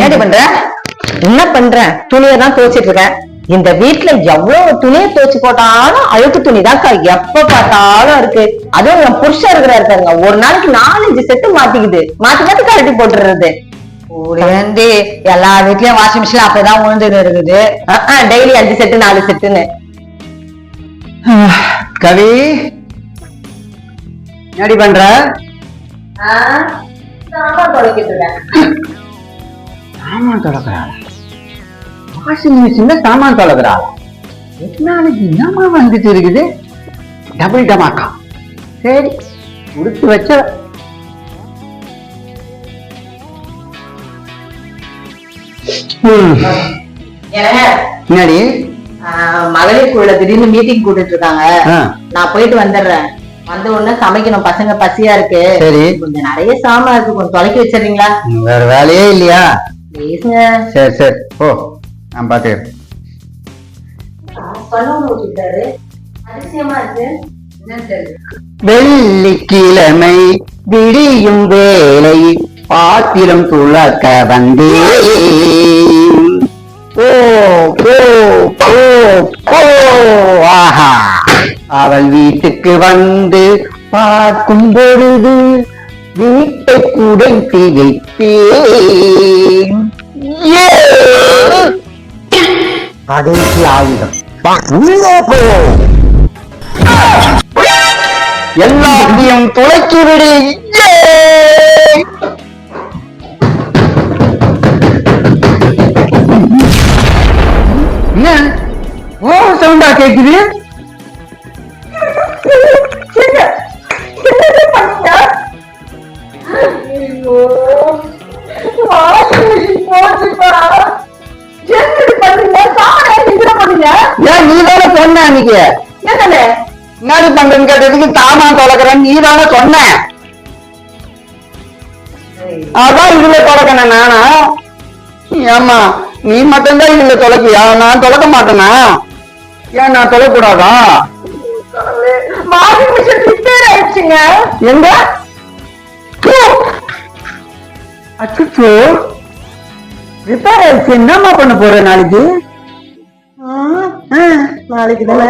ஏடி பண்ற? என்ன பண்றேன்? துணியதான் துவைச்சிட்டு இருக்கேன். இந்த வீட்டுல எவ்வளவு துணியை துவைச்சு போட்டாலும் அழுக்கு துணிதான் எப்ப பார்த்தாலும் இருக்கு. அதுவும் என் புருஷன் இருக்கிறாரு பாருங்க, ஒரு நாளைக்கு 4-5 செட்டு மாத்திக்குது. மாத்தி மாத்தி கழட்டி போட்டுறது. எல்லா வீட்லயும் வாஷிங் மிஷின் அப்பதான் உழுந்து இருக்குது. Daily 5 set 4 செட்டுன்னு. கவி என்னடி பண்ற? சாமான் துடைக்கிட்டு இருக்கேன். சாமான் தொலைக்கிறாள்? வாஷிங் மிஷின்ல சாமான் தொலைக்கிறாள்? டெக்னாலஜி என்னமா வந்துட்டு இருக்குது? டபுள் டமாக்கா. சரி, கொடுத்து வச்ச. என்னடி? மகளிர் குழுல திடீர்னு மீட்டிங் கூட்டிட்டு இருக்காங்க. நான் போயிட்டு வந்துடுறேன். வந்த உடனே சமைக்கணும், பசங்க பசியா இருக்கு. சரி, கொஞ்சம் நிறைய சாமான் இருக்கு, கொஞ்சம் தொலைக்கி வச்சிடுறீங்களா? வேற வேலையே இல்லையா? ப்ளீஸ்ங்க. சரி சரி, ஓ நான் பாத்துக்கிறேன். அதிசயமா இருக்கு. வெள்ளிக்கிழமை விடியும் வேலை பாத்திரம் துளக்க வந்தேன். ஓ ஓ ஓ ஓ ஆஹா, அவள் வீட்டுக்கு வந்து பார்க்கும் பொழுது வீட்டை குடைத்து வைப்பேன். கடைசி ஆயுதம் எல்லாத்தையும் துளைக்கி விடு. என்ன ஓ சவுண்டா கேக்குது? ஏன் நீதானே சொன்ன அன்னைக்கு? என்னடி பண்றேன்னு கேட்டதுக்கு சாமான் தொலைக்கிறேன் நீதானே சொன்ன. அதான் இதுல தொலைக்கணும் நானா? ஏமா நீ மட்டும்தான் இதுல தொலைக்கியா? நான் தொலைக்க மாட்டேனா? ஏன் நான் தொலைக்கூடாதா? எங்க அச்சோ ரிப்பேர் ஆயிடுச்சு. என்னமா பண்ண போற நாளைக்கு? நாளைக்கு தானே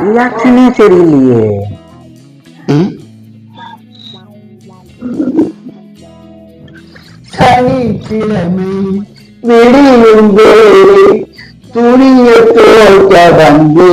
ரியாக்ஷனே சரியில்லையே. சனிக்கிழமை வெளியிருந்து துணியை துவைக்க வந்து